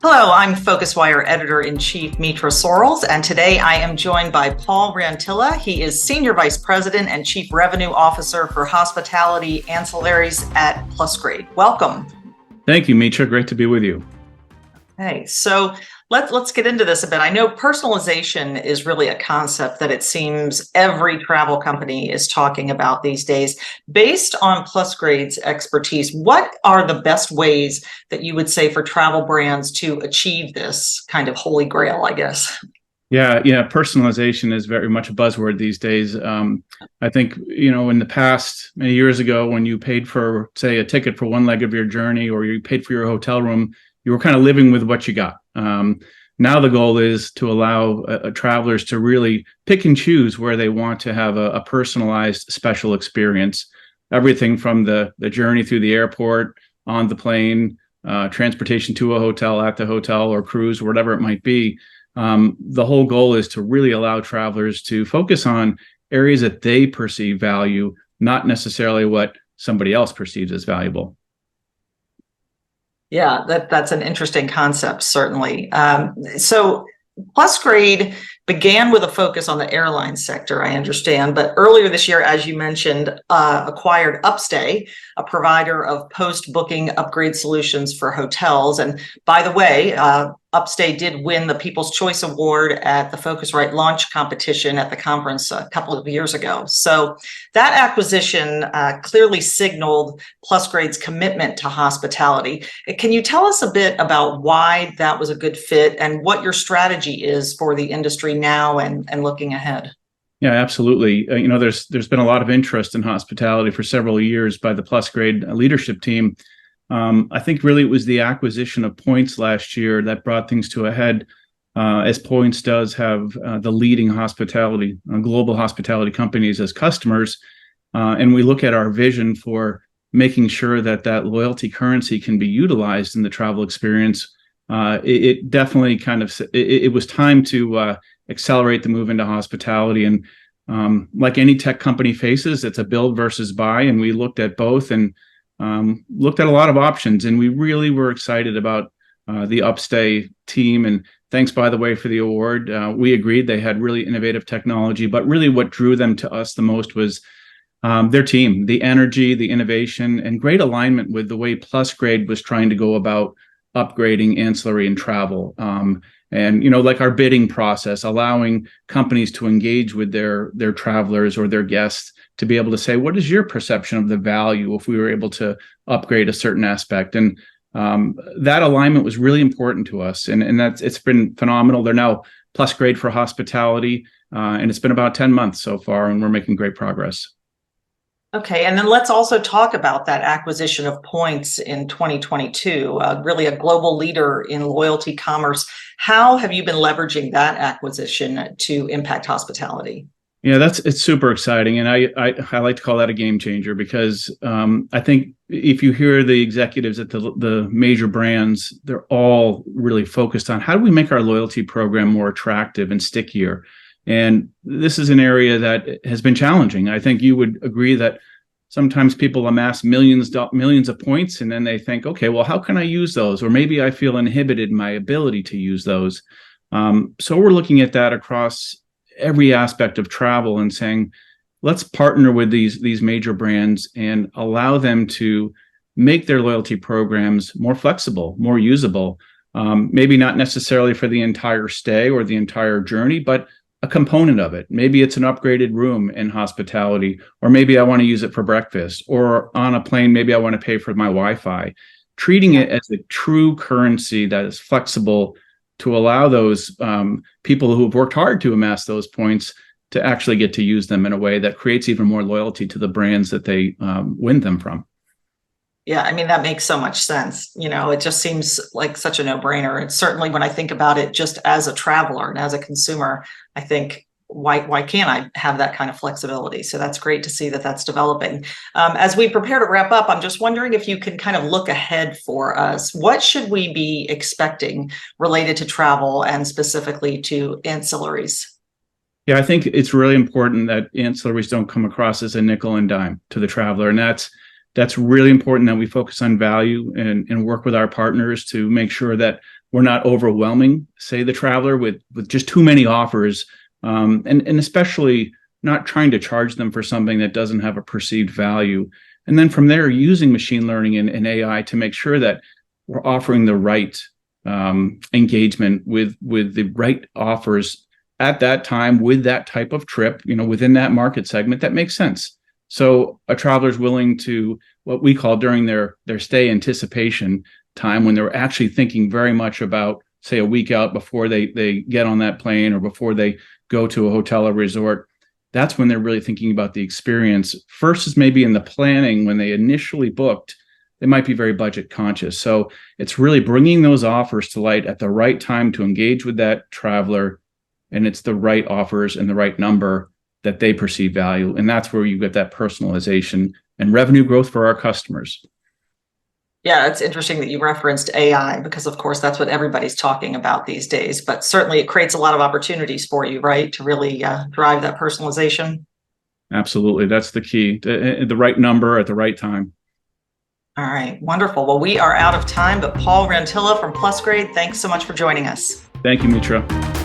Hello, I'm PhocusWire Editor-in-Chief Mitra Sorrells, and today I am joined by Paul Rantilla. He is Senior Vice President and Chief Revenue Officer for Hospitality Ancillaries at Plusgrade. Welcome. Thank you, Mitra. Great to be with you. Okay, so let's get into this a bit. I know personalization is really a concept that it seems every travel company is talking about these days. Based on Plusgrade's expertise, what are the best ways that you would say for travel brands to achieve this kind of holy grail, I guess? Yeah, personalization is very much a buzzword these days. I think, in the past, many years ago, when you paid for, say, a ticket for one leg of your journey, or you paid for your hotel room, you were kind of living with what you got. Now the goal is to allow travelers to really pick and choose where they want to have a personalized special experience. Everything from the journey through the airport, on the plane, transportation to a hotel, at the hotel, or cruise, or whatever it might be. The whole goal is to really allow travelers to focus on areas that they perceive value, not necessarily what somebody else perceives as valuable. Yeah, that's an interesting concept, certainly. So Plusgrade began with a focus on the airline sector, I understand, but earlier this year, as you mentioned, acquired Upstay, a provider of post-booking upgrade solutions for hotels. And by the way, Upstay did win the People's Choice Award at the PhocusWire launch competition at the conference a couple of years ago. So that acquisition clearly signaled Plusgrade's commitment to hospitality. Can you tell us a bit about why that was a good fit and what your strategy is for the industry now and looking ahead? Yeah, absolutely. There's been a lot of interest in hospitality for several years by the Plusgrade leadership team. I think really it was the acquisition of Points last year that brought things to a head, as Points does have the leading global hospitality companies as customers. And we look at our vision for making sure that loyalty currency can be utilized in the travel experience. It definitely it was time to accelerate the move into hospitality. And like any tech company faces, it's a build versus buy. And we looked at both and looked at a lot of options, and we really were excited about the Upstay team. And thanks, by the way, for the award. We agreed they had really innovative technology, but really what drew them to us the most was their team, the energy, the innovation, and great alignment with the way Plusgrade was trying to go about upgrading ancillary and travel. And like our bidding process, allowing companies to engage with their travelers or their guests to be able to say, what is your perception of the value if we were able to upgrade a certain aspect? And that alignment was really important to us. And it's been phenomenal. They're now Plusgrade for hospitality, and it's been about 10 months so far, and we're making great progress. Okay, and then let's also talk about that acquisition of Points in 2022, really a global leader in loyalty commerce. How have you been leveraging that acquisition to impact hospitality? Yeah, it's super exciting. And I like to call that a game changer because I think if you hear the executives at the major brands, they're all really focused on how do we make our loyalty program more attractive and stickier. And this is an area that has been challenging. I think you would agree that sometimes people amass millions of points, and then they think, okay, well, how can I use those? Or maybe I feel inhibited in my ability to use those. So we're looking at that across every aspect of travel and saying, let's partner with these major brands and allow them to make their loyalty programs more flexible, more usable. Maybe not necessarily for the entire stay or the entire journey, but a component of it. Maybe it's an upgraded room in hospitality, or maybe I want to use it for breakfast, or on a plane, maybe I want to pay for my Wi-Fi. Treating it as a true currency that is flexible to allow those people who have worked hard to amass those points to actually get to use them in a way that creates even more loyalty to the brands that they win them from. Yeah, I mean, that makes so much sense. It just seems like such a no-brainer. And certainly when I think about it just as a traveler and as a consumer, I think, why can't I have that kind of flexibility? So that's great to see that that's developing. As we prepare to wrap up, I'm just wondering if you can kind of look ahead for us. What should we be expecting related to travel and specifically to ancillaries? Yeah, I think it's really important that ancillaries don't come across as a nickel and dime to the traveler. And that's really important that we focus on value and work with our partners to make sure that we're not overwhelming, say, the traveler with just too many offers, and especially not trying to charge them for something that doesn't have a perceived value. And then from there, using machine learning and AI to make sure that we're offering the right engagement with the right offers at that time with that type of trip, within that market segment that makes sense. So a traveler is willing to, what we call during their stay anticipation time, when they're actually thinking very much about, say, a week out before they get on that plane or before they go to a hotel or resort. That's when they're really thinking about the experience versus maybe in the planning when they initially booked. They might be very budget conscious. So it's really bringing those offers to light at the right time to engage with that traveler. And it's the right offers and the right number that they perceive value. And that's where you get that personalization and revenue growth for our customers. Yeah, it's interesting that you referenced AI because, of course, that's what everybody's talking about these days. But certainly it creates a lot of opportunities for you, right, to really drive that personalization. Absolutely. That's the key. The right number at the right time. All right, wonderful. Well, we are out of time, but Paul Rantilla from Plusgrade, thanks so much for joining us. Thank you, Mitra.